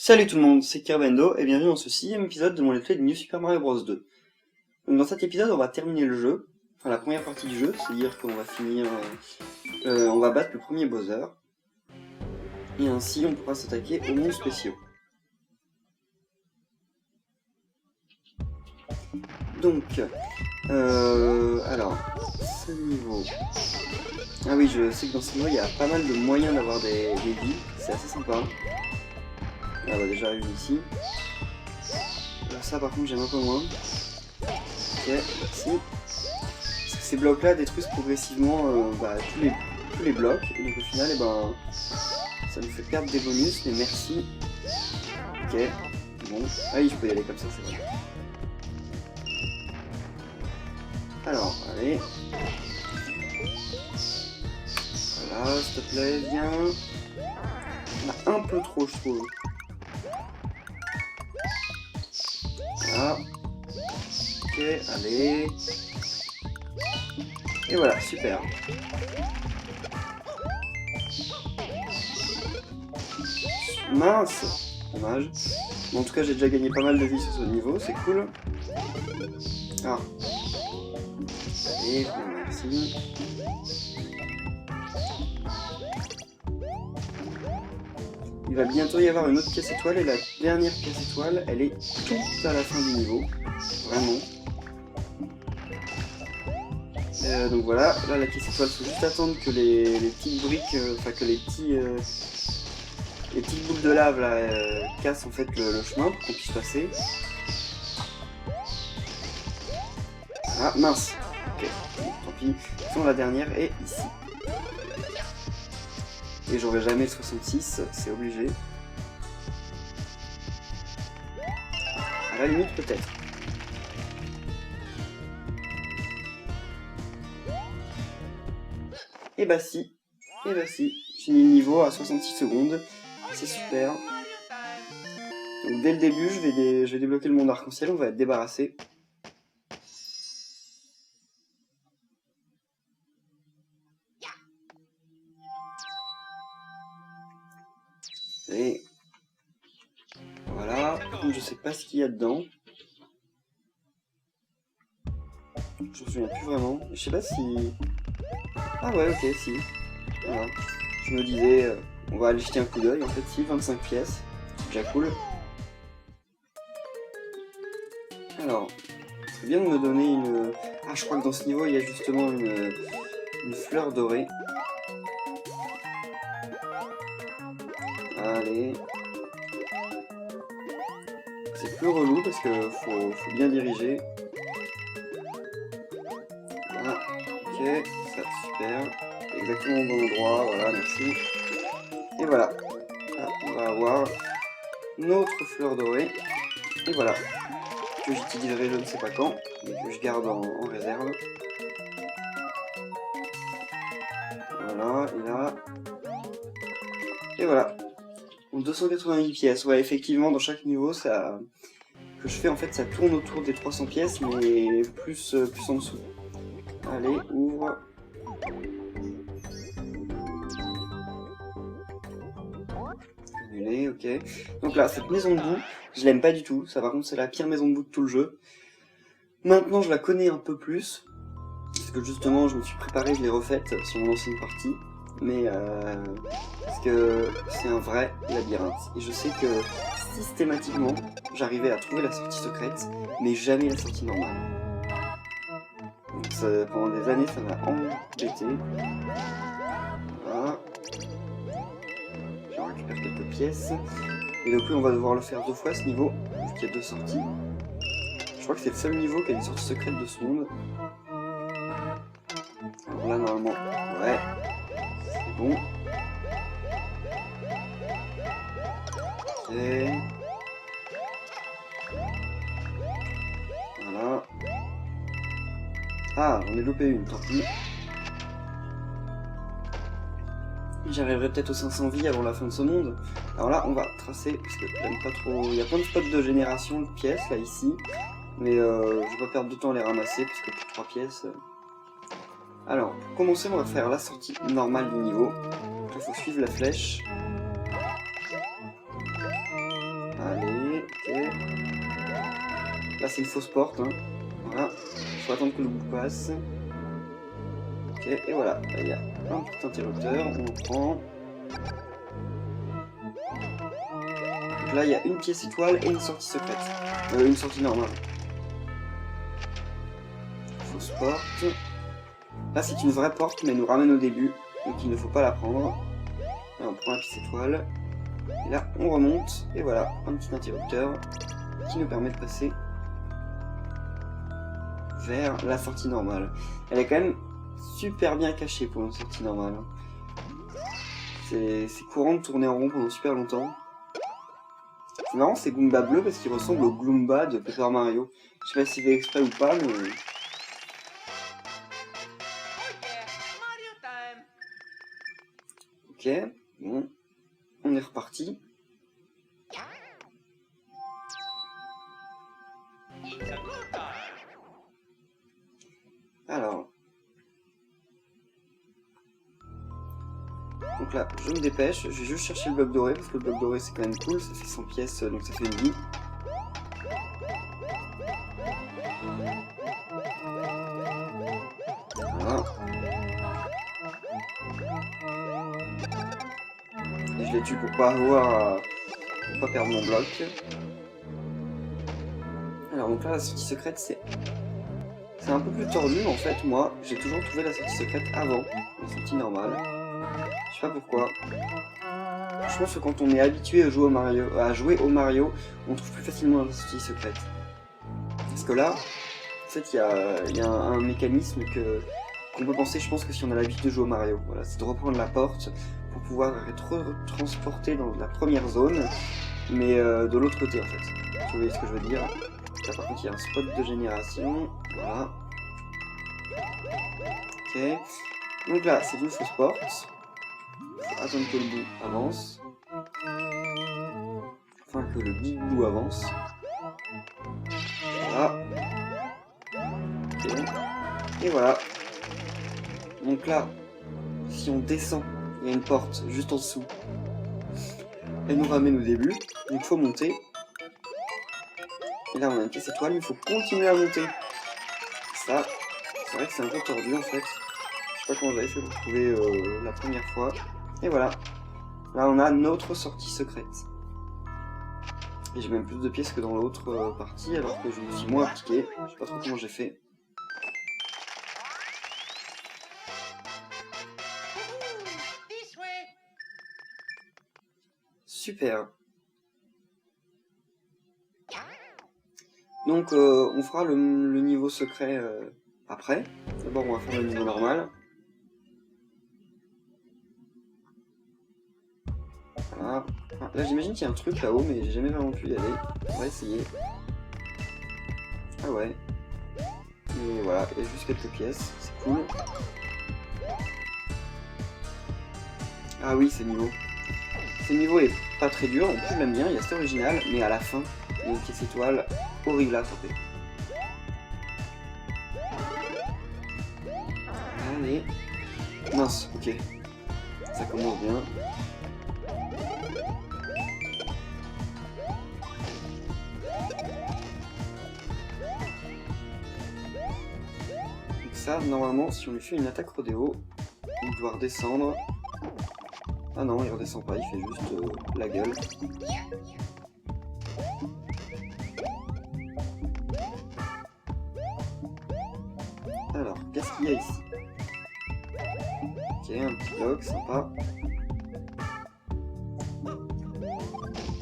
Salut tout le monde, c'est Kerbendo et bienvenue dans ce 6ème épisode de mon let's play de New Super Mario Bros 2. Donc dans cet épisode on va terminer le jeu, enfin la première partie du jeu, c'est-à-dire qu'on va finir, on va battre le premier Bowser, et ainsi on pourra s'attaquer aux mondes spéciaux. Donc, alors, ce niveau... Ah oui, je sais que dans ce niveau il y a pas mal de moyens d'avoir des vies, c'est assez sympa. Ah bah déjà une ici. Là, ça par contre j'aime un peu moins. Ok, merci. Parce que ces blocs là détruisent progressivement tous les blocs. Et donc au final ça nous fait perdre des bonus, mais merci. Ok, bon. Ah oui, je peux y aller comme ça, c'est vrai. Alors, allez. Voilà, s'il te plaît, viens. On a un peu trop, je trouve. Voilà. Ok, allez. Et voilà, super. Mince, dommage. Bon, en tout cas, j'ai déjà gagné pas mal de vie sur ce niveau, c'est cool. Ah. Allez, merci. Il va bientôt y avoir une autre pièce étoile, et la dernière pièce étoile, elle est tout à la fin du niveau. Vraiment. Donc voilà, là la pièce étoile, faut juste attendre que les petites briques, que les petites boules de lave là cassent en fait le chemin pour qu'on puisse passer. Ah mince. Ok, bon, tant pis. Sinon la dernière est ici. Et j'aurai jamais le 66, c'est obligé. À la limite peut-être. Et bah si, je finis le niveau à 66 secondes, c'est super. Donc dès le début, je vais débloquer le monde arc-en-ciel, on va être débarrassé. Et voilà, par contre je sais pas ce qu'il y a dedans. Je me souviens plus vraiment, je sais pas si... Ah ouais, ok, si. Voilà. Je me disais, on va aller jeter un coup d'œil, en fait si, 25 pièces, c'est déjà cool. Alors, c'est bien de me donner une... Ah, je crois que dans ce niveau, il y a justement une fleur dorée. Allez. C'est plus relou parce que faut bien diriger. Voilà, ok, ça, super. Exactement au bon endroit, voilà, merci. Et voilà. Là, on va avoir notre fleur dorée. Et voilà. Que j'utiliserai je ne sais pas quand, mais que je garde en réserve. Voilà, et là. Et voilà. Donc 288 pièces. Ouais, effectivement, dans chaque niveau, ça que je fais, en fait, ça tourne autour des 300 pièces, mais plus en dessous. Allez, ouvre. Annulé, ok. Donc là, cette maison de boue, je l'aime pas du tout. Ça, par contre, c'est la pire maison de boue de tout le jeu. Maintenant, je la connais un peu plus. Parce que justement, je me suis préparé, je l'ai refaite sur mon ancienne partie. Mais parce que c'est un vrai labyrinthe. Et je sais que systématiquement, j'arrivais à trouver la sortie secrète, mais jamais la sortie normale. Donc ça, pendant des années, ça m'a embêté. Voilà. J'en récupère quelques pièces. Et donc oui, on va devoir le faire 2 fois ce niveau, vu qu'il y a 2 sorties. Je crois que c'est le seul niveau qui a une sortie secrète de ce monde. Alors là, normalement, ouais, c'est bon. Ok. Voilà. Ah, j'en ai loupé une, tant pis. J'arriverai peut-être aux 500 vies avant la fin de ce monde. Alors là, on va tracer, parce que j'aime pas trop... Il y a plein de spots de génération de pièces, là, ici. Mais je vais pas perdre de temps à les ramasser, parce que pour 3 pièces... Alors, pour commencer, on va faire la sortie normale du niveau. Il faut suivre la flèche. Là c'est une fausse porte, hein. Voilà, il faut attendre que le bout passe. Ok, et voilà, là, il y a un petit interrupteur, on le prend. Donc là il y a une pièce étoile et une sortie secrète. Une sortie normale. Fausse porte. Là c'est une vraie porte mais elle nous ramène au début, donc il ne faut pas la prendre. Là on prend la pièce étoile. Et là on remonte, et voilà, un petit interrupteur qui nous permet de passer vers la sortie normale. Elle est quand même super bien cachée pour une sortie normale. C'est courant de tourner en rond pendant super longtemps. C'est marrant ces Goombas bleus parce qu'ils ressemblent aux Gloomba de Paper Mario. Je sais pas si c'est fait exprès ou pas, mais... Ok, bon, on est reparti. Alors... Donc là, je me dépêche, je vais juste chercher le bloc doré, parce que le bloc doré c'est quand même cool, ça fait 100 pièces, donc ça fait une vie. Voilà. Et je les tue pour pas avoir... pour pas perdre mon bloc. Alors donc là, la sortie secrète, c'est un peu plus tordu, mais en fait, moi, j'ai toujours trouvé la sortie secrète avant la sortie normale. Je sais pas pourquoi. Je pense que quand on est habitué à jouer au Mario, on trouve plus facilement la sortie secrète. Parce que là, en fait, il y a un mécanisme qu'on peut penser, je pense que si on a l'habitude de jouer au Mario, voilà, c'est de reprendre la porte pour pouvoir être transporté dans la première zone, mais de l'autre côté en fait. Vous voyez ce que je veux dire? Là par contre il y a un spot de génération, voilà. Ok, donc là c'est une fausse porte. Il faut attendre que le bout avance. Enfin que le big bout avance. Voilà. Ok. Et voilà. Donc là, si on descend, il y a une porte juste en dessous. Elle nous ramène au début, donc il faut monter. Et là on a une pièce étoile, il faut continuer à monter. Ça, c'est vrai que c'est un peu tordu en fait. Je sais pas comment j'avais fait pour trouver la première fois. Et voilà. Là on a notre sortie secrète. Et j'ai même plus de pièces que dans l'autre partie, alors que je me suis moins appliqué. Je sais pas trop comment j'ai fait. Super. Donc on fera le niveau secret après. D'abord on va faire le niveau normal. Voilà. Ah, là j'imagine qu'il y a un truc là-haut mais j'ai jamais vraiment pu y aller. On va essayer. Ah ouais. Et voilà, il y a juste quelques pièces, c'est cool. Ah oui, ce niveau. Ce niveau est pas très dur, en plus je l'aime bien, il y a cet original, mais à la fin, il y a une pièce étoile horrible à taper. Allez. Mince, ok. Ça commence bien. Donc ça, normalement, si on lui fait une attaque rodéo, il doit redescendre. Ah non, il redescend pas, il fait juste la gueule. Alors, qu'est-ce qu'il y a ici? Ok, un petit bloc, sympa.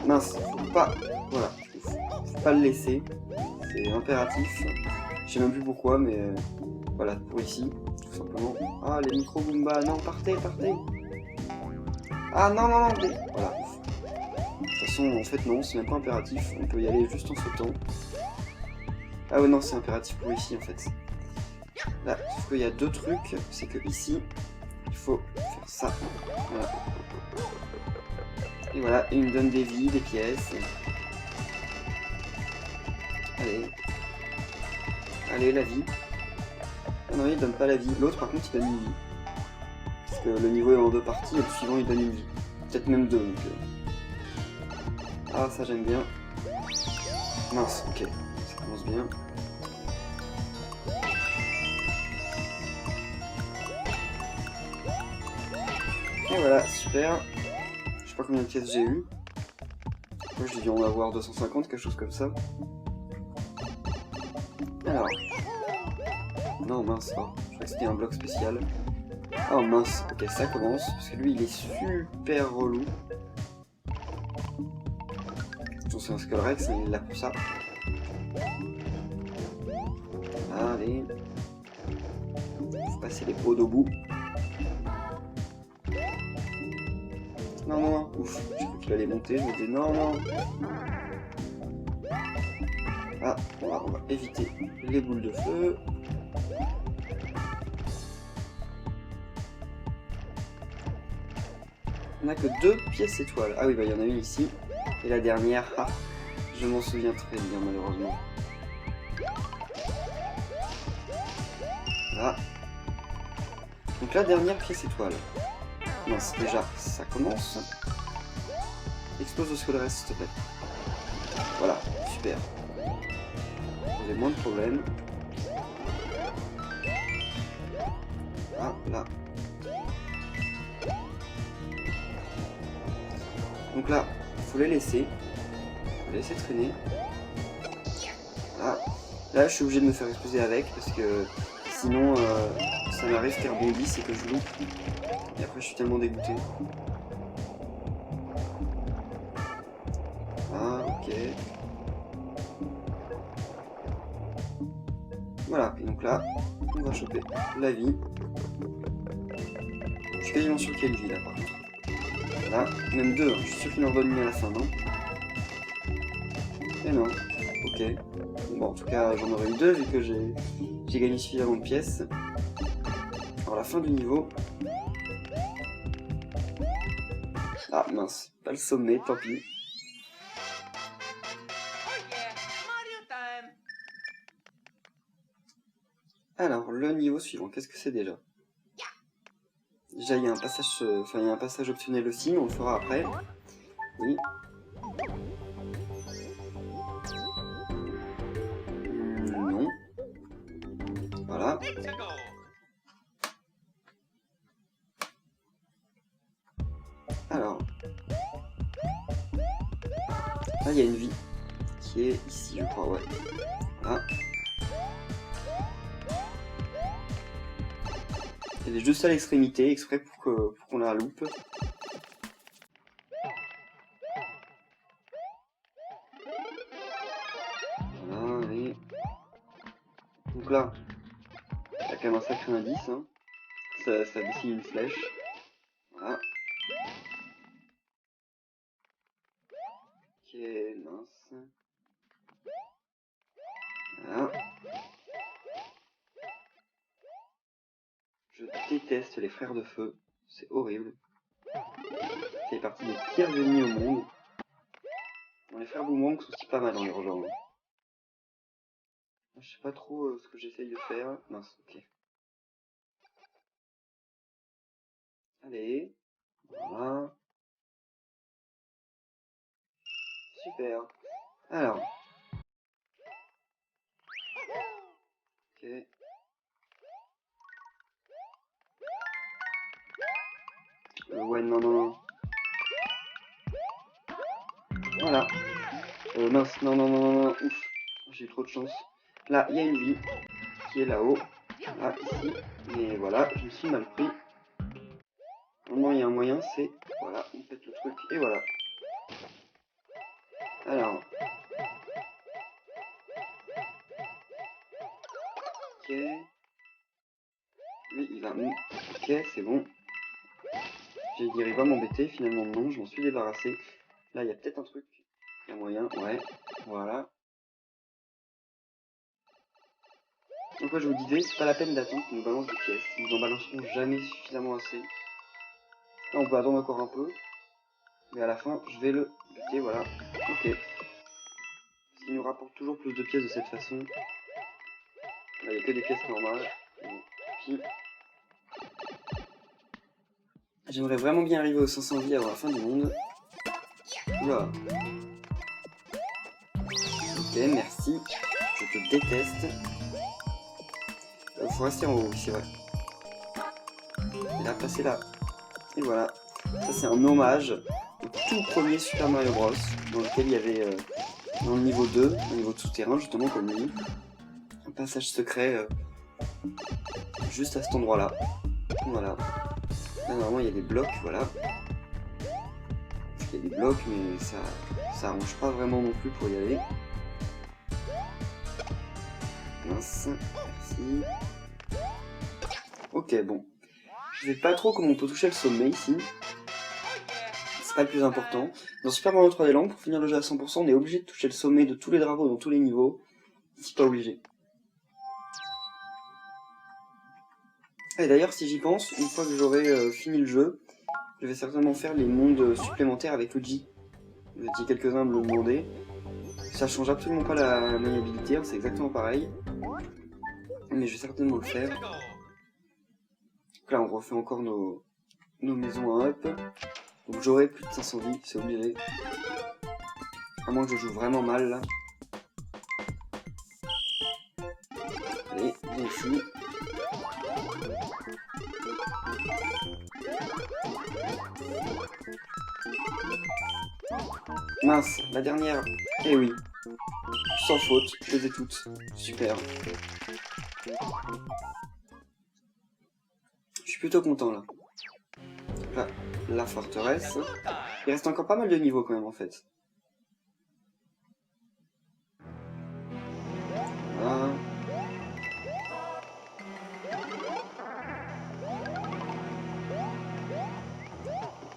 Mince, faut pas... Voilà, faut pas le laisser. C'est impératif. Je sais même plus pourquoi, mais... voilà, pour ici, tout simplement. Ah, les micro-goombas, non, partez, partez! Ah non, non, non, mais... Voilà. De toute façon, en fait, non, c'est même pas impératif. On peut y aller juste en sautant. Ah ouais, non, c'est impératif pour ici, en fait. Là, sauf qu'il y a deux trucs. C'est que ici, il faut faire ça. Voilà. Et voilà, et il me donne des vies, des pièces. Allez. Allez, la vie. Ah non, il donne pas la vie. L'autre, par contre, il donne une vie. Parce que le niveau est en deux parties et le suivant il donne une vie. Peut-être même deux donc. Ah ça j'aime bien. Mince, ok. C'est Ça commence bien. Et voilà, super. Je sais pas combien de pièces j'ai eu. Moi j'ai dû en avoir 250, quelque chose comme ça. Alors. Non mince, oh. Je crois que c'était un bloc spécial. Oh mince, ok ça commence, parce que lui il est super relou. C'est un Skullrex, il est là pour ça. Allez. Faut passer les pots d'au bout. Non, non, non, ouf, j'ai cru qu'il allait monter, je me dis non, non. Ah, on va éviter les boules de feu. On n'a que 2 pièces étoiles. Ah oui, bah il y en a une ici. Et la dernière, ah, je m'en souviens très bien malheureusement. Voilà. Donc la dernière pièce étoile. Mince, déjà, ça commence. Explose le Skullrex, s'il te plaît. Voilà, super. Vous avez moins de problèmes. Ah, là. Donc là, faut les laisser. Faut les laisser traîner. Voilà. Là, je suis obligé de me faire exploser avec parce que sinon, ça m'arrive qu'elle rebondisse et que je loupe. Et après, je suis tellement dégoûté. Ah, ok. Voilà, et donc là, on va choper la vie. Je suis quasiment sûr qu'il y a une vie là par contre. Voilà, même 2, hein. Je suis sûr qu'il en donne une à la fin, non? Et non, ok. Bon, en tout cas, j'en aurais eu 2 vu que j'ai gagné suffisamment de pièces. Alors, la fin du niveau. Ah mince, pas le sommet, tant pis. Alors, le niveau suivant, qu'est-ce que c'est déjà? Déjà, il y a un passage, il y a un passage optionnel aussi, mais on le fera après. Oui. Non. Voilà. Alors. Là, il y a une vie qui est ici, je crois, ouais. Voilà. Elle est juste à l'extrémité, exprès pour qu'on la loupe. Voilà, et... Donc là, il y a quand même un sacré indice, hein. Ça dessine une flèche. Voilà. Ok, mince. Voilà. Je déteste les frères de feu. C'est horrible. C'est partie des pires ennemis au monde. Bon, les frères Boomerang sont aussi pas mal dans leur genre. Je sais pas trop ce que j'essaye de faire. Mince, ok. Allez. Voilà. Super. Alors. Ok. Ouais, non, non, non. Voilà. Mince, non, non, non, non, non. Ouf. J'ai eu trop de chance. Là, il y a une vie qui est là-haut. Là, ici. Et voilà, je me suis mal pris. Normalement, il y a un moyen, c'est... Voilà, on pète le truc. Et voilà. Alors. Ok. Lui, il va... Ok, c'est bon. J'ai dit, il va m'embêter. Finalement, non, je m'en suis débarrassé. Là, il y a peut-être un truc. Il y a moyen, ouais. Voilà. Donc, je vous disais, c'est pas la peine d'attendre qu'ils nous balancent des pièces. Ils nous en balanceront jamais suffisamment assez. Là, on peut attendre encore un peu. Mais à la fin, je vais le buter, voilà. Ok. Parce qu'il nous rapporte toujours plus de pièces de cette façon. Là, il n'y a que des pièces normales. Puis... J'aimerais vraiment bien arriver aux 500 vies avant la fin du monde. Oula. Ok, merci. Je te déteste. Faut rester en haut, oui, c'est vrai. Et là, passer là. Et voilà. Ça, c'est un hommage au tout premier Super Mario Bros. Dans lequel il y avait, dans le niveau 2, au niveau de souterrain, justement, comme lui, un passage secret juste à cet endroit-là. Voilà. Là, normalement, il y a des blocs, voilà. Il y a des blocs, mais ça arrange pas vraiment non plus pour y aller. Mince, merci. Ok, bon. Je sais pas trop comment on peut toucher le sommet ici. C'est pas le plus important. Dans Super Mario 3D Land, pour finir le jeu à 100%, on est obligé de toucher le sommet de tous les drapeaux dans tous les niveaux. Ici, pas obligé. Et d'ailleurs, si j'y pense, une fois que j'aurai fini le jeu, je vais certainement faire les mondes supplémentaires avec Luigi. J'ai dit quelques-uns me l'ont demandé. Ça change absolument pas la maniabilité, hein, c'est exactement pareil. Mais je vais certainement le faire. Donc là, on refait encore nos maisons à up. Donc j'aurai plus de 500 vies, c'est obligé. À moins que je joue vraiment mal là. Allez, viens ici. Mince, la dernière. Eh oui. Sans faute, je les ai toutes. Super. Je suis plutôt content là. Là, la forteresse. Il reste encore pas mal de niveaux quand même en fait. Voilà.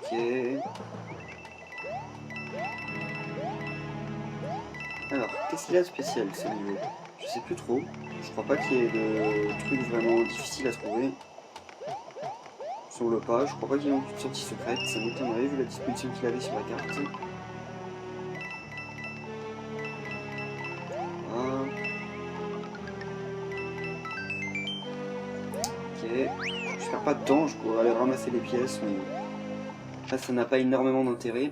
Ok. Alors, qu'est-ce qu'il y a de spécial ce niveau? Je sais plus trop. Je crois pas qu'il y ait de trucs vraiment difficiles à trouver. Sur le pas, je crois pas qu'il y ait une sortie secrète, ça m'étonnerait vu la disposition qu'il avait sur la carte. Voilà. Ok. Je perds pas de temps, je pourrais aller ramasser les pièces, mais là ça n'a pas énormément d'intérêt,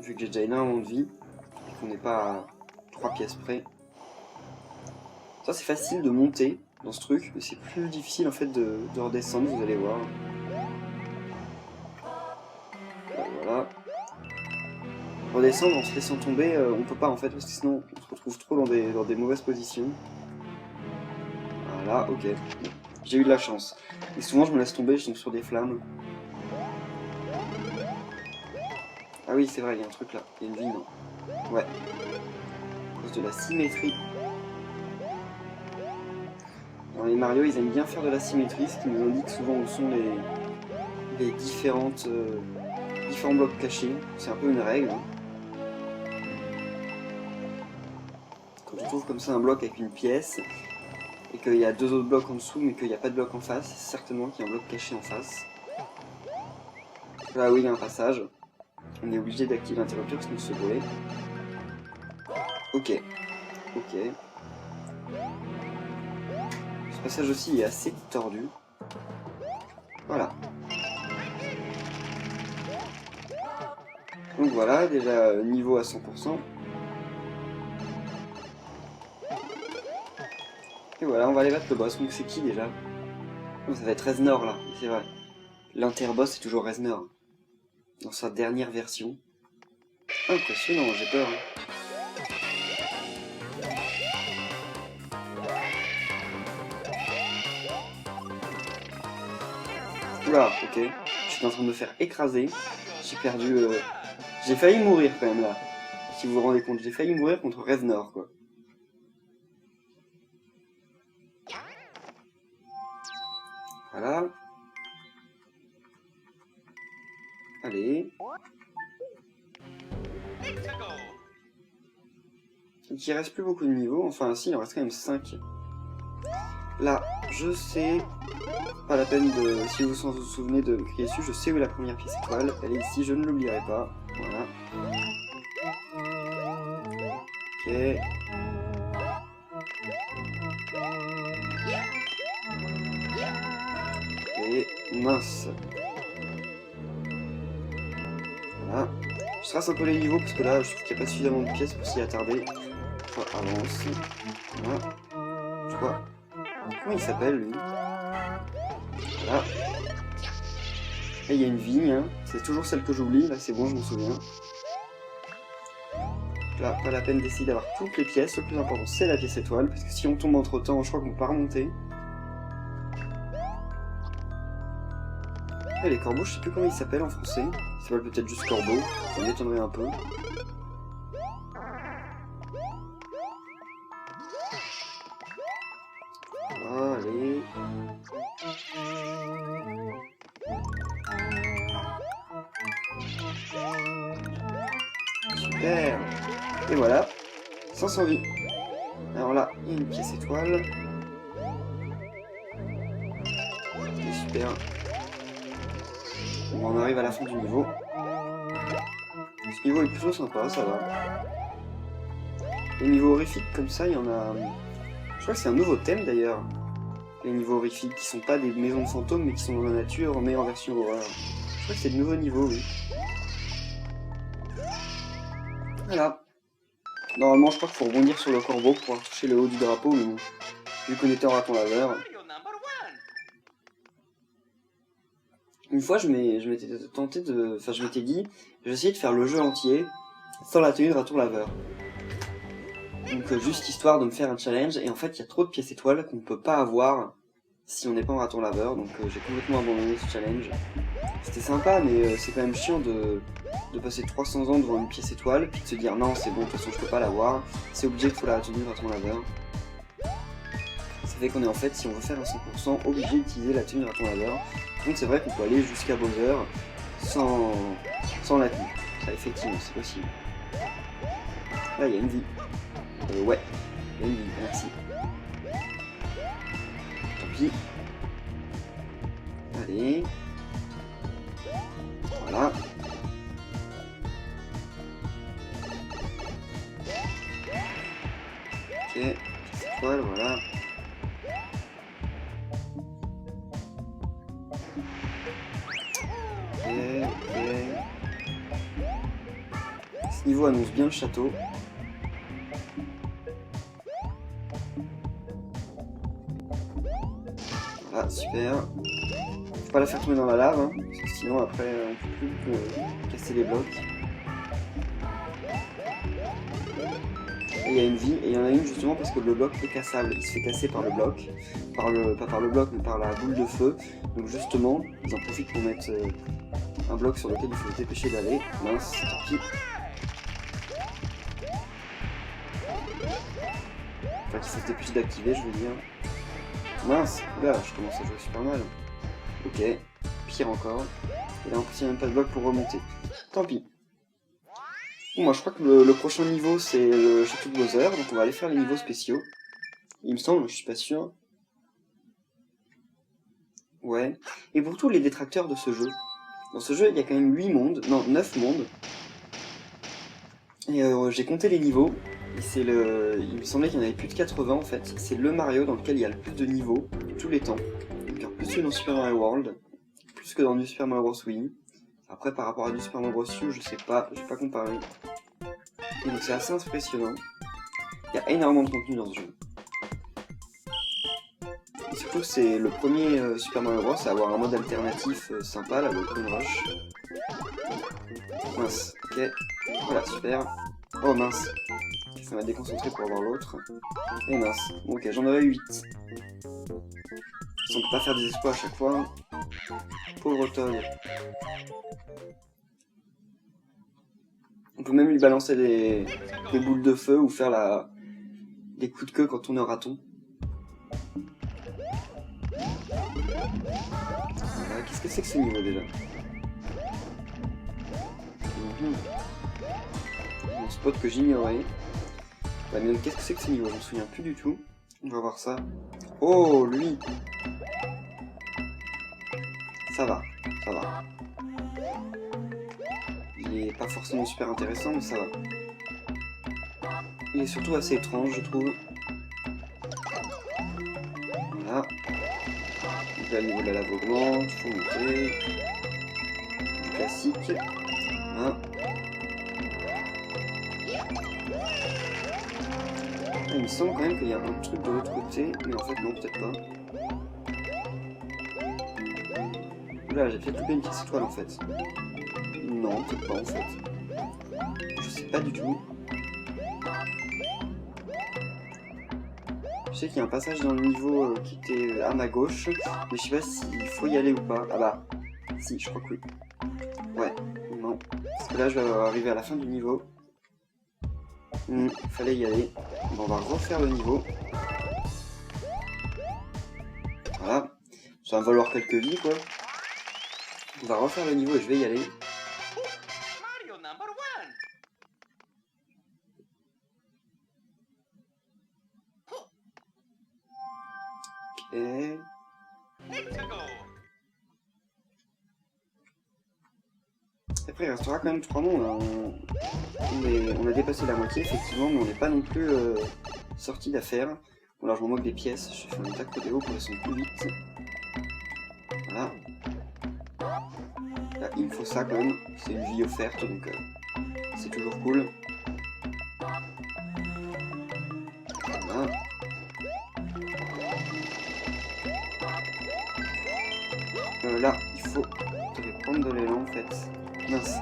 vu que j'ai déjà énormément de vie, et qu'on n'est pas à 3 pièces près. Ça c'est facile de monter dans ce truc, mais c'est plus difficile en fait de redescendre, vous allez voir. Là, voilà. Redescendre en se laissant tomber, on peut pas en fait, parce que sinon on se retrouve trop dans des mauvaises positions. Voilà, ok. J'ai eu de la chance. Et souvent je me laisse tomber, je tombe sur des flammes. Ah oui, c'est vrai, il y a un truc là. Il y a une vie, non? Ouais. À cause de la symétrie. Dans les Mario, ils aiment bien faire de la symétrie, ce qui nous indique souvent où sont les différents blocs cachés. C'est un peu une règle. Hein. Quand on trouve comme ça un bloc avec une pièce, et qu'il y a 2 autres blocs en dessous, mais qu'il n'y a pas de bloc en face, c'est certainement qu'il y a un bloc caché en face. Là, oui, il y a un passage. On est obligé d'activer l'interrupteur, sinon se brûler. Ok. Ok. Ce passage aussi est assez tordu. Voilà. Donc voilà, déjà niveau à 100%. Et voilà, on va aller battre le boss. Donc c'est qui déjà? Oh, ça va être Reznor là, c'est vrai. L'interboss c'est toujours Reznor. Dans sa dernière version. Impressionnant, j'ai peur. Hein. Oula, ok. Je suis en train de me faire écraser. J'ai perdu... J'ai failli mourir quand même là. Si vous vous rendez compte, j'ai failli mourir contre Reznor quoi. Voilà. Allez. Donc il reste plus beaucoup de niveaux. Enfin si, il en reste quand même 5. Là, je sais... Pas la peine de... Si vous vous souvenez de crier dessus, je sais où est la première pièce étoile. Elle est ici, je ne l'oublierai pas. Voilà. Ok. Et mince. Voilà. Je trace un peu les niveaux parce que là, je trouve qu'il n'y a pas suffisamment de pièces pour s'y attarder. Toi, avance. Voilà. Toi. Comment il s'appelle, lui? Voilà. Et il y a une vigne, hein. C'est toujours celle que j'oublie, là c'est bon, je m'en souviens. Là, pas la peine d'essayer d'avoir toutes les pièces, le plus important c'est la pièce étoile, parce que si on tombe entre temps, je crois qu'on peut pas remonter. Et les corbeaux, je sais plus comment ils s'appellent en français. Ils s'appellent peut-être juste corbeaux, ça m'étonnerait un peu. Allez. Super. Et voilà, 500 vies. Alors là, il y a une pièce étoile. C'est super. Bon, on arrive à la fin du niveau. Ce niveau est plutôt sympa, ça va. Les niveaux horrifiques comme ça, il y en a... Je crois que c'est un nouveau thème d'ailleurs. Les niveaux horrifiques qui sont pas des maisons de fantômes mais qui sont dans la nature mais en version horreur. Je crois que c'est de nouveaux niveaux, oui. Voilà. Normalement, je crois qu'il faut rebondir sur le corbeau pour pouvoir toucher le haut du drapeau, mais bon. Vu qu'on était en raton laveur. Une fois, je m'étais tenté de... Enfin, je m'étais dit, j'ai essayé de faire le jeu entier sans la tenue de raton laveur. Donc, juste histoire de me faire un challenge. Et en fait, il y a trop de pièces étoiles qu'on ne peut pas avoir si on n'est pas en raton laveur. Donc, j'ai complètement abandonné ce challenge. C'était sympa, mais c'est quand même chiant de passer 300 ans devant une pièce étoile, puis de se dire non, c'est bon, de toute façon, je peux pas l'avoir. C'est obligé qu'il faut la tenue de raton laveur. Ça fait qu'on est en fait, si on veut faire un 100%, obligé d'utiliser la tenue de raton laveur. Donc c'est vrai qu'on peut aller jusqu'à Bowser sans la tenue. Ça, effectivement, c'est possible. Là, il y a une vie. Ouais, il y a une vie, merci. Tant pis. Allez. Voilà. Ok, petite étoile, voilà. Ok. Ce niveau annonce bien le château. Voilà, super. Faut pas la faire tomber dans la lave, hein, parce que sinon après on peut plus casser les blocs. Et il y a une vie, et il y en a une justement parce que le bloc est cassable. Il se fait casser par le bloc. Pas par le bloc, mais par la boule de feu. Donc justement, ils en profitent pour mettre un bloc sur lequel il faut se dépêcher d'aller. Mince, tant pis. Enfin, qu'il faut se dépêcher d'activer, je veux dire. Mince, là, je commence à jouer super mal. Ok, pire encore. Et là en plus il n'y a même pas de bloc pour remonter. Tant pis. Bon, moi je crois que le prochain niveau c'est le château de Bowser, donc on va aller faire les niveaux spéciaux. Il me semble, je suis pas sûr. Ouais. Et pour tous les détracteurs de ce jeu, dans ce jeu il y a quand même 8 mondes, non 9 mondes. Et j'ai compté les niveaux, et c'est le... Il me semblait qu'il y en avait plus de 80 en fait. C'est le Mario dans lequel il y a le plus de niveaux de tous les temps. Donc plus que dans Super Mario World, plus que dans New Super Mario Bros. Wii. Après par rapport à New Super Mario Bros. U, je sais pas, j'ai pas comparé. Et donc c'est assez impressionnant. Il y a énormément de contenu dans ce jeu. Et surtout c'est le premier Super Mario Bros. À avoir un mode alternatif sympa, là, le Clone Rush. Mince, ok. Voilà, super. Oh mince. Ça m'a déconcentré pour avoir l'autre. Et mince. Bon, ok, j'en avais 8. On peut pas faire des exploits à chaque fois. Pauvre Toad. On peut même lui balancer des boules de feu ou faire des coups de queue quand on est raton. Voilà, qu'est-ce que c'est que ce niveau déjà? Mon spot que j'ignorais. Ouais, mais qu'est-ce que c'est que ce niveau? Je me souviens plus du tout. On va voir ça. Oh, lui! Ça va, ça va. Il est pas forcément super intéressant, mais ça va. Il est surtout assez étrange, je trouve. Voilà. Donc là, le niveau de la lave augmente, faut monter. Du classique. Voilà. Ah, il me semble quand même qu'il y a un truc de l'autre côté, mais en fait non, peut-être pas. Là, j'ai peut-être loupé une pièce étoile en fait. Non, peut-être pas en fait. Je sais pas du tout. Je sais qu'il y a un passage dans le niveau qui était à ma gauche, mais je sais pas s'il faut y aller ou pas. Ah bah, si, je crois que oui. Ouais, non. Parce que là, je vais arriver à la fin du niveau. Fallait y aller. Bon, on va refaire le niveau. Voilà. Ça va valoir quelques vies, quoi. On va refaire le niveau et je vais y aller. Mario number one. Et... Let's go. Après, il restera quand même 3 mondes. On a dépassé la moitié, effectivement, mais on n'est pas non plus sorti d'affaire. Bon, alors je m'en moque des pièces. Je fais un attaque rodéo pour descendre plus vite. Voilà. Là, il me faut ça quand même. C'est une vie offerte, donc c'est toujours cool. Voilà. Là, il faut prendre de l'élan en fait. Mince.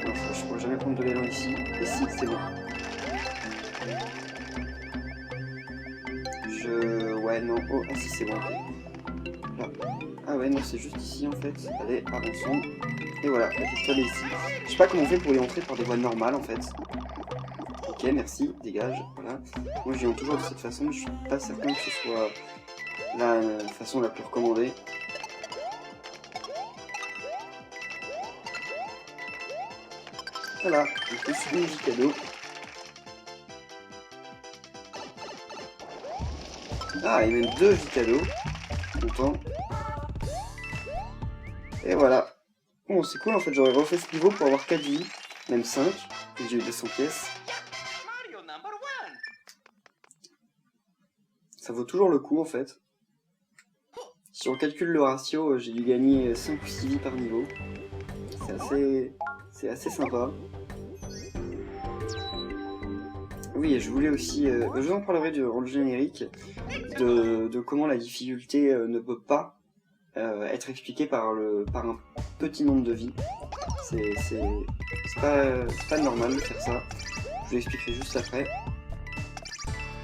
Mince, je pourrais jamais prendre de l'élan ici. Ici, c'est bon. Ouais, non. Oh, ah si, c'est bon, ok. Là. Ah ouais, non, c'est juste ici en fait. Allez, avançons. Et voilà, la pistolet est ici. Je sais pas comment on fait pour y entrer par des voies normales en fait. Ok, merci, dégage, voilà. Moi j'y entre toujours de cette façon, mais je suis pas certain que ce soit la façon la plus recommandée. Voilà, donc je suis une vie cadeau. Ah, et même 2 vies cadeaux. Content. Et voilà. Bon, c'est cool en fait, j'aurais refait ce niveau pour avoir 4 vies, même 5, et j'ai eu 200 pièces. Mario number one. Ça vaut toujours le coup en fait. Si on calcule le ratio, j'ai dû gagner 5 ou 6 vies par niveau. C'est assez sympa. Oui, et je voulais aussi, je vous en parlerai durant le générique, de comment la difficulté ne peut pas être expliquée par un petit nombre de vies. C'est pas normal de faire ça. Je vous l'expliquerai juste après.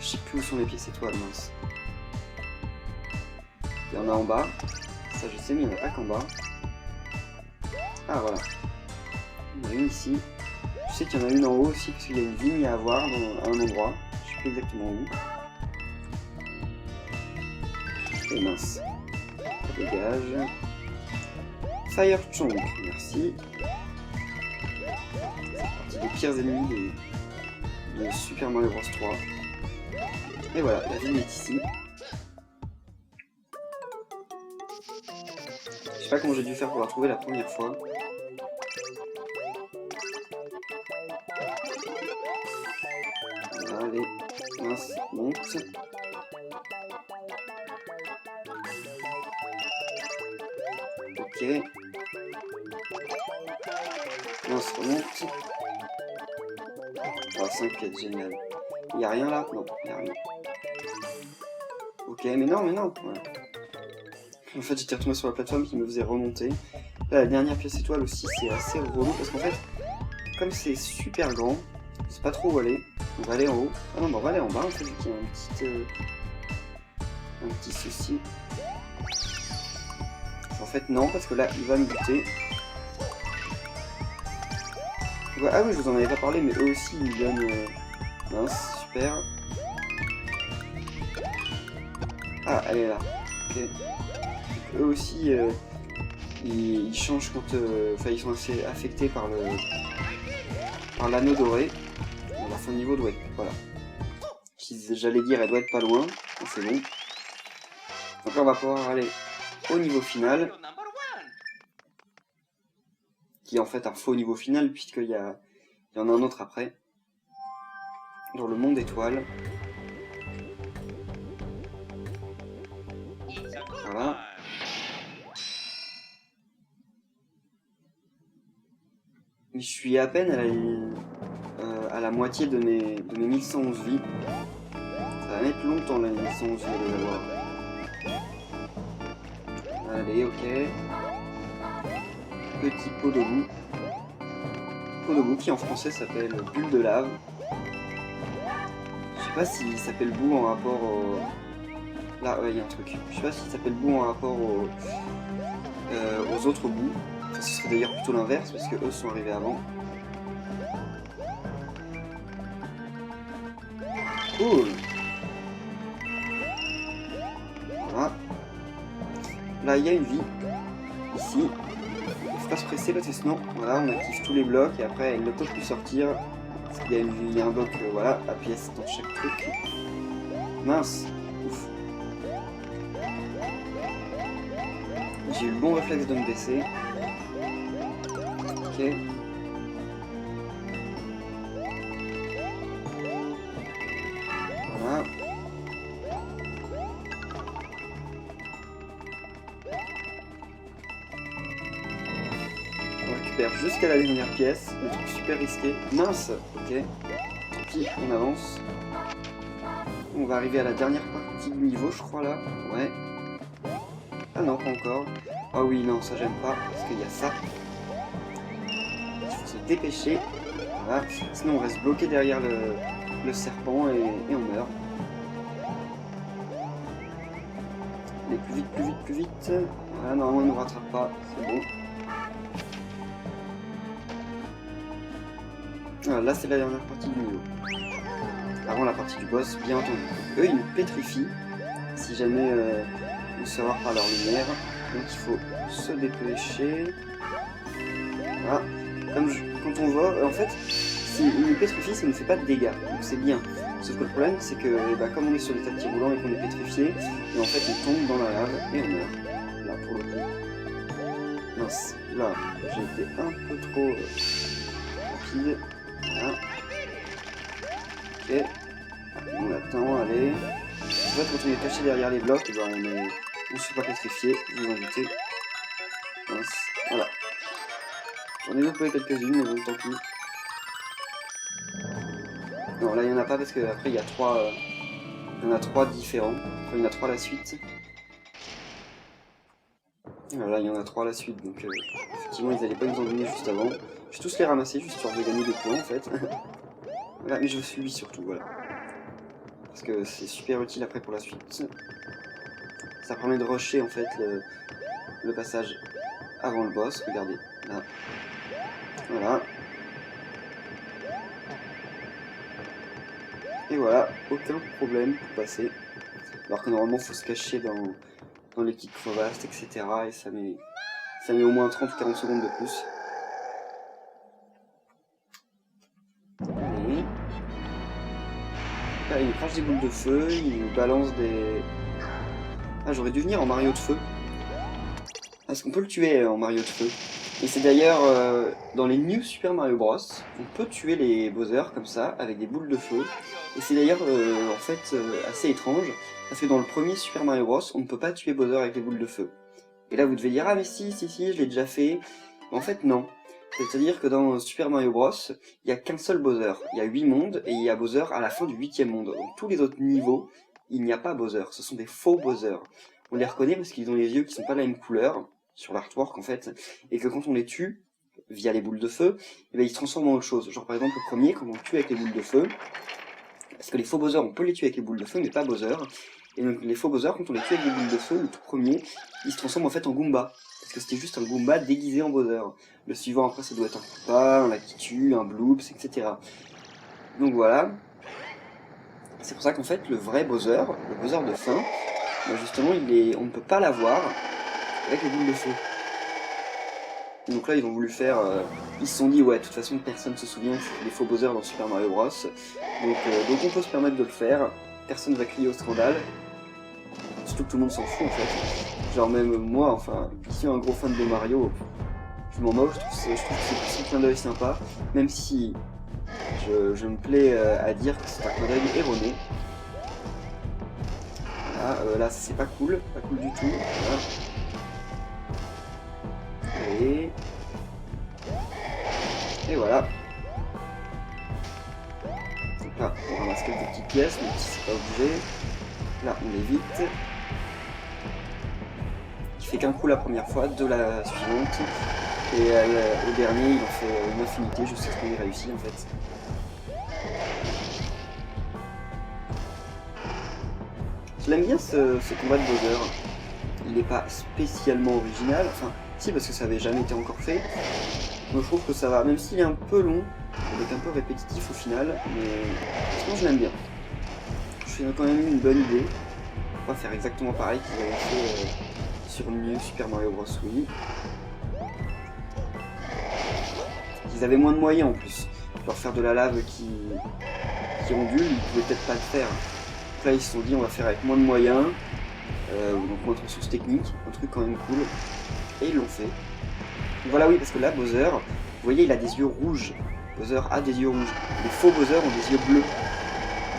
Je sais plus où sont les pièces étoiles, mince. Il y en a en bas. Ça je sais, mais il n'y en a pas qu'en bas. Ah voilà. Il y en a une ici. Je sais qu'il y en a une en haut aussi, parce qu'il y a une vigne à avoir à un endroit. Je sais plus exactement où. Et mince. Ça dégage. Fire Chomp, merci. C'est parti des pires ennemis de Super Mario Bros 3. Et voilà, la vigne est ici. Je sais pas comment j'ai dû faire pour la trouver la première fois. Allez, mince, monte. Ok. Mince, remonte. Ah, 5 pièces, génial. Il y a rien là? Non, il y a rien. Ok, mais non, voilà. En fait, j'étais retombé sur la plateforme qui me faisait remonter. Là, la dernière pièce étoile aussi, c'est assez relou parce qu'en fait, comme c'est super grand, on sait pas trop où aller. On va aller en haut. Ah non, bah on va aller en bas en fait, vu qu'il y a un petit souci. En fait, non, parce que là, il va me buter. Ah oui, je vous en avais pas parlé, mais eux aussi, ils donnent... Mince, super. Ah, elle est là. Ok. Donc, eux aussi, ils changent quand... Enfin, ils sont assez affectés par l'anneau doré. À la fin de niveau doit être... Voilà. J'allais dire, elle doit être pas loin. C'est bon. Donc là, on va pouvoir aller au niveau final. Qui est en fait un faux niveau final, puisqu'il y en a un autre après. Dans le monde étoile. Voilà. Mais je suis à peine à la... à la moitié de mes 1111 vies. Ça va mettre longtemps là, les 1111 vies à les avoir. Allez, ok. Petit pot de boue. Pot de boue qui en français s'appelle bulle de lave. Je sais pas s'il s'appelle boue en rapport au... Là, ouais, il y a un truc. Je sais pas s'il s'appelle boue en rapport aux autres boues. Enfin, ce serait d'ailleurs plutôt l'inverse, parce que eux sont arrivés avant. Cool. Voilà. Là, il y a une vie. Ici. Il faut pas se presser parce que sinon, voilà, on active tous les blocs et après, elle ne peut plus sortir. Parce qu'il y a une vie, il y a un bloc, voilà, à pièce dans chaque truc. Mince. Ouf. J'ai eu le bon réflexe de me baisser. Ok. Voilà. On récupère jusqu'à la dernière pièce. Le truc super risqué. Mince. Ok. Tant pis, on avance. On va arriver à la dernière partie du niveau, je crois, là. Ouais. Ah non, pas encore. Ah oui, non, ça j'aime pas, parce qu'il y a ça. Il faut se dépêcher. Voilà. Sinon on reste bloqué derrière le serpent et on meurt. Allez, plus vite, plus vite, plus vite. Voilà, normalement il ne nous rattrape pas, c'est bon. Voilà, là c'est la dernière partie du niveau. Avant la partie du boss, bien entendu. Eux ils nous pétrifient, si jamais nous savoir par leur lumière. Donc il faut se dépêcher. Voilà. Quand on voit, en fait, si une pétrifie, ça ne fait pas de dégâts, donc c'est bien. Sauf que le problème, c'est que comme on est sur des tapis roulants et qu'on est pétrifié, et en fait on tombe dans la lave et on meurt. Là pour le coup. Mince, là j'ai été un peu trop rapide. Voilà. Ok. On attend, allez. En fait, quand on est caché derrière les blocs, on ne se fait pas pétrifier, je vous invite. Mince, voilà. J'en ai loupé quelques-unes, mais bon, tant pis. Non, là il n'y en a pas parce qu'après il y a trois. Il y en a trois différents. Enfin, il y en a trois à la suite. Voilà, il y en a trois à la suite, donc effectivement ils n'allaient pas nous en donner juste avant. Je vais tous les ramasser, juste histoire de gagner des points en fait. Voilà, mais je suis lui surtout, voilà. Parce que c'est super utile après pour la suite. Ça permet de rusher en fait le passage avant le boss, regardez, là. Voilà. Et voilà, aucun problème pour passer. Alors que normalement il faut se cacher dans les petites crevasses, etc. Et ça met au moins 30 ou 40 secondes de plus. Allez. Là, il nous crache des boules de feu, il nous balance des... Ah, j'aurais dû venir en Mario de feu. Est-ce qu'on peut le tuer en Mario de feu? Et c'est d'ailleurs dans les New Super Mario Bros, on peut tuer les Bowser comme ça, avec des boules de feu. Et c'est d'ailleurs en fait assez étrange, parce que dans le premier Super Mario Bros, on ne peut pas tuer Bowser avec les boules de feu. Et là vous devez dire, ah mais si, je l'ai déjà fait. Mais en fait non. C'est-à-dire que dans Super Mario Bros, il n'y a qu'un seul Bowser. Il y a 8 mondes, et il y a Bowser à la fin du 8e monde. Donc tous les autres niveaux, il n'y a pas Bowser. Ce sont des faux Bowser. On les reconnaît parce qu'ils ont les yeux qui sont pas de la même couleur, sur l'artwork en fait, et que quand on les tue, via les boules de feu, et ben, ils se transforment en autre chose. Genre par exemple le premier, quand on le tue avec les boules de feu, parce que les faux Bowser, on peut les tuer avec les boules de feu, mais pas Bowser. Et donc les faux Bowser, quand on les tue avec des boules de feu, le tout premier, ils se transforment en fait en Goomba. Parce que c'était juste un Goomba déguisé en Bowser. Le suivant après ça doit être un Koopa, un Lakitu, un Bloops, etc. Donc c'est pour ça qu'en fait le vrai Bowser, le Bowser de fin, ben justement on ne peut pas l'avoir avec les boules de feu. Donc là ils ont voulu faire, ils se sont dit ouais de toute façon personne ne se souvient que c'était des faux Bowser dans Super Mario Bros. Donc on peut se permettre de le faire, personne ne va crier au scandale, surtout que tout le monde s'en fout en fait. Genre même moi, enfin, qui suis un gros fan de Mario, je m'en moque, je trouve que c'est un clin d'œil sympa, même si je me plais à dire que c'est un clin d'œil erroné. Voilà, là c'est pas cool du tout. Voilà. Et voilà. Là, on ramasse quelques petites pièces, mais si c'est pas obligé. Là, on évite. Il fait qu'un coup la première fois, de la suivante. Et au dernier, il en fait une infinité jusqu'à ce qu'il réussit en fait. Je l'aime bien ce combat de Bowser. Il n'est pas spécialement original, enfin si parce que ça avait jamais été encore fait. Moi je trouve que ça va, même s'il est un peu long, il est un peu répétitif au final, mais sinon je l'aime bien. Je fais quand même une bonne idée. On va faire exactement pareil qu'ils avaient fait sur New Super Mario Bros. Wii. Ils avaient moins de moyens en plus. Pour faire de la lave qui ondule, ils pouvaient peut-être pas le faire. Donc là ils se sont dit on va faire avec moins de moyens, donc moins de ressources techniques, un truc quand même cool. Et ils l'ont fait. Donc voilà oui parce que là Bowser, vous voyez il a des yeux rouges. Bowser a des yeux rouges. Les faux Bowser ont des yeux bleus.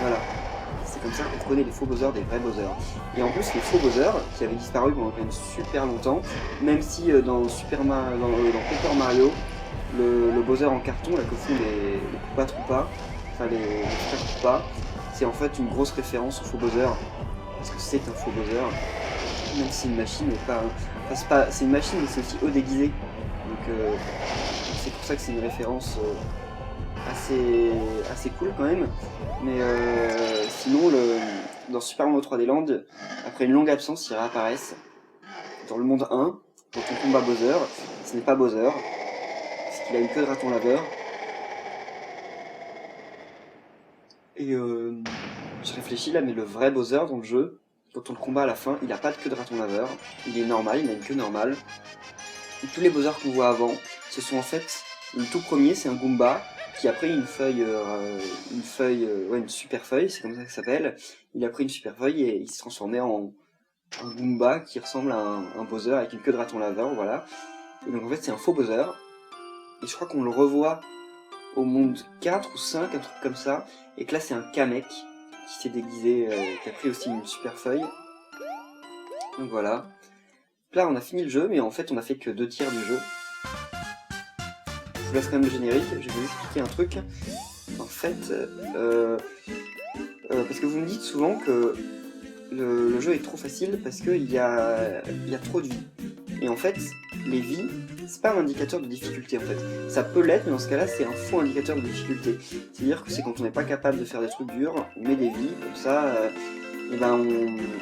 Voilà. C'est comme ça qu'on reconnaît les faux Bowser des vrais Bowser. Et en plus les faux Bowser, qui avaient disparu pendant quand même super longtemps, même si dans Paper Mario, le Bowser en carton, là que font les Koopa Troopa, enfin les frères Koopa, c'est en fait une grosse référence au faux Bowser, parce que c'est un faux Bowser, même si une machine n'est pas... Enfin, c'est une machine mais c'est aussi haut déguisé, donc c'est pour ça que c'est une référence assez cool quand même, mais sinon dans Super Mario 3D Land, après une longue absence, ils réapparaissent dans le monde 1, quand on combat Bowser, ce n'est pas Bowser, il a une queue de raton laveur. Et je réfléchis là, mais le vrai Bowser dans le jeu, quand on le combat à la fin, il a pas de queue de raton laveur. Il est normal, il a une queue normale. Et tous les Bowser qu'on voit avant, ce sont en fait... Le tout premier, c'est un Goomba, qui a pris une super feuille, c'est comme ça que ça s'appelle. Il a pris une super feuille et il s'est transformé en un Goomba qui ressemble à un Bowser avec une queue de raton laveur, voilà. Et donc en fait, c'est un faux Bowser. Et je crois qu'on le revoit au monde 4 ou 5, un truc comme ça. Et que là, c'est un Kamek qui s'est déguisé, qui a pris aussi une super feuille. Donc voilà. Là, on a fini le jeu, mais en fait, on a fait que 2 tiers du jeu. Je vous laisse quand même le générique. Je vais vous expliquer un truc. En fait, parce que vous me dites souvent que le jeu est trop facile parce qu'il y a trop de vie. Et en fait, les vies, c'est pas un indicateur de difficulté en fait. Ça peut l'être, mais dans ce cas-là, c'est un faux indicateur de difficulté. C'est-à-dire que c'est quand on n'est pas capable de faire des trucs durs, on met des vies, comme ça, et ben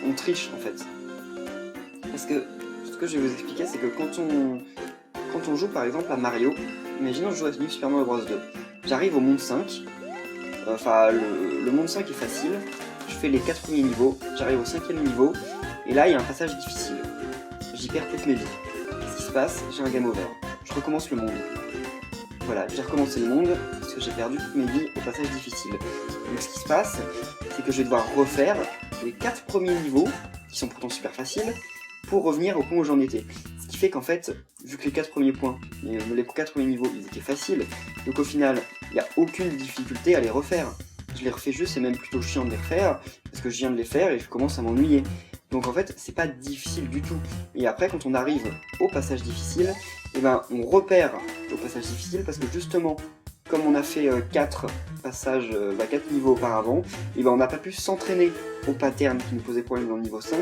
on triche en fait. Parce que ce que je vais vous expliquer, c'est que quand on joue par exemple à Mario, imaginons que je joue à New Super Mario Bros 2. J'arrive au monde 5, enfin le monde 5 est facile, je fais les 4 premiers niveaux, j'arrive au 5e niveau, et là il y a un passage difficile. J'y perds toutes mes vies. Qu'est-ce qui se passe? J'ai un game over. Je recommence le monde. Voilà, j'ai recommencé le monde parce que j'ai perdu toutes mes vies au passage difficile. Donc ce qui se passe, c'est que je vais devoir refaire les 4 premiers niveaux, qui sont pourtant super faciles, pour revenir au point où j'en étais. Ce qui fait qu'en fait, vu que les 4 premiers points, les 4 premiers niveaux, ils étaient faciles, donc au final, il n'y a aucune difficulté à les refaire. Je les refais juste, c'est même plutôt chiant de les refaire, parce que je viens de les faire et je commence à m'ennuyer. Donc en fait, c'est pas difficile du tout. Et après, quand on arrive au passage difficile, eh ben, on repère au passage difficile parce que justement, comme on a fait 4 passages, 4 niveaux auparavant, eh ben, on n'a pas pu s'entraîner au pattern qui nous posait problème dans le niveau 5.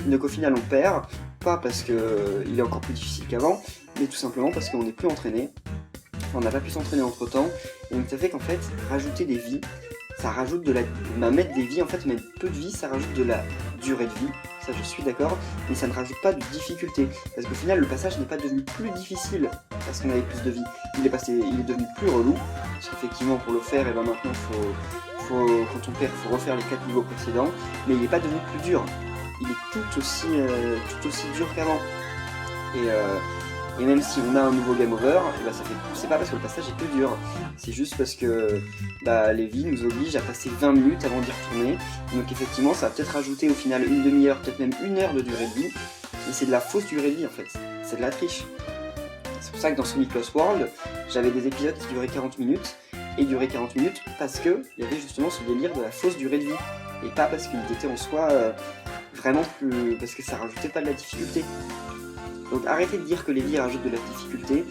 Donc au final, on perd, pas parce qu'il est encore plus difficile qu'avant, mais tout simplement parce qu'on n'est plus entraîné. Enfin, on n'a pas pu s'entraîner entre temps. Et donc ça fait qu'en fait, rajouter des vies, ça rajoute de la... mettre des vies, en fait, mettre peu de vie, ça rajoute de la durée de vie, ça je suis d'accord, mais ça ne rajoute pas de difficulté, parce qu'au final, le passage n'est pas devenu plus difficile parce qu'on avait plus de vie, il est devenu plus relou, parce qu'effectivement, pour le faire, et ben maintenant, quand on perd, il faut refaire les 4 niveaux précédents, mais il n'est pas devenu plus dur, il est tout aussi dur qu'avant, et même si on a un nouveau game over, bah c'est pas parce que le passage est plus dur, c'est juste parce que les vies nous obligent à passer 20 minutes avant d'y retourner. Donc effectivement, ça va peut-être rajouter au final une demi-heure, peut-être même 1 heure de durée de vie, mais c'est de la fausse durée de vie en fait, c'est de la triche. C'est pour ça que dans Sonic Lost World, j'avais des épisodes qui duraient 40 minutes, et duraient 40 minutes parce qu'il y avait justement ce délire de la fausse durée de vie, et pas parce qu'il était en soi vraiment plus... parce que ça rajoutait pas de la difficulté. Donc arrêtez de dire que les vies rajoutent de la difficulté,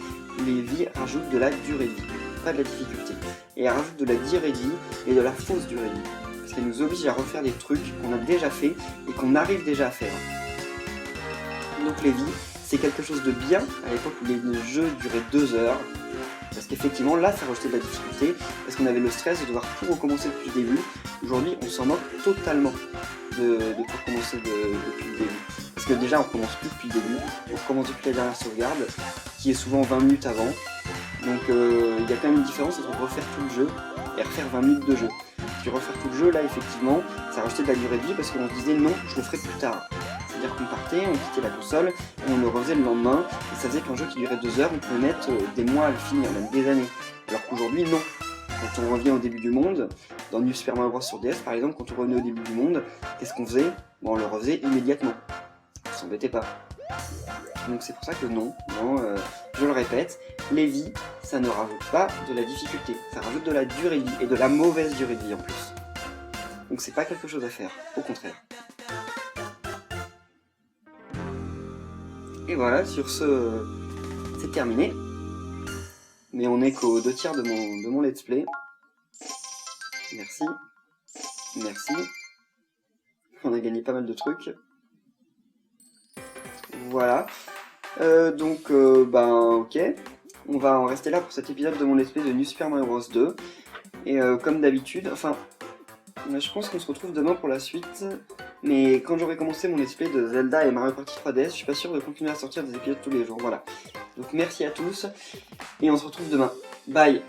les vies rajoutent de la durée de vie, pas de la difficulté. et elle rajoute de la durée de vie et de la fausse durée de vie. Parce qu'elle nous oblige à refaire des trucs qu'on a déjà fait et qu'on arrive déjà à faire. Donc les vies, c'est quelque chose de bien à l'époque où les jeux duraient 2 heures. Parce qu'effectivement là ça rajoutait de la difficulté, parce qu'on avait le stress de devoir tout recommencer depuis le début. Aujourd'hui on s'en moque totalement de tout recommencer depuis le début. Parce que déjà on recommence plus depuis le début, on recommence depuis la dernière sauvegarde, qui est souvent 20 minutes avant. Donc il y a quand même une différence entre refaire tout le jeu et refaire 20 minutes de jeu. Puis refaire tout le jeu là effectivement, ça rajoutait de la durée de vie parce qu'on se disait non, je le ferai plus tard. C'est-à-dire qu'on partait, on quittait la console, et on le refaisait le lendemain, et ça faisait qu'un jeu qui durait 2 heures, on pouvait mettre des mois à le finir, même des années. Alors qu'aujourd'hui, non. Quand on revient au début du monde, dans New Super Mario Bros sur DS par exemple, quand on revenait au début du monde, qu'est-ce qu'on faisait? Bon, on le refaisait immédiatement. On s'embêtait pas. Donc c'est pour ça que non, je le répète, les vies, ça ne rajoute pas de la difficulté, ça rajoute de la durée de vie, et de la mauvaise durée de vie en plus. Donc c'est pas quelque chose à faire, au contraire. Et voilà, sur ce, c'est terminé. Mais on est qu'aux 2 tiers de mon let's play. Merci. Merci. On a gagné pas mal de trucs. Voilà. Ok. On va en rester là pour cet épisode de mon let's play de New Super Mario Bros 2. Et comme d'habitude, je pense qu'on se retrouve demain pour la suite. Mais quand j'aurai commencé mon let's play de Zelda et Mario Party 3DS, je suis pas sûr de continuer à sortir des épisodes tous les jours, voilà. Donc merci à tous, et on se retrouve demain. Bye!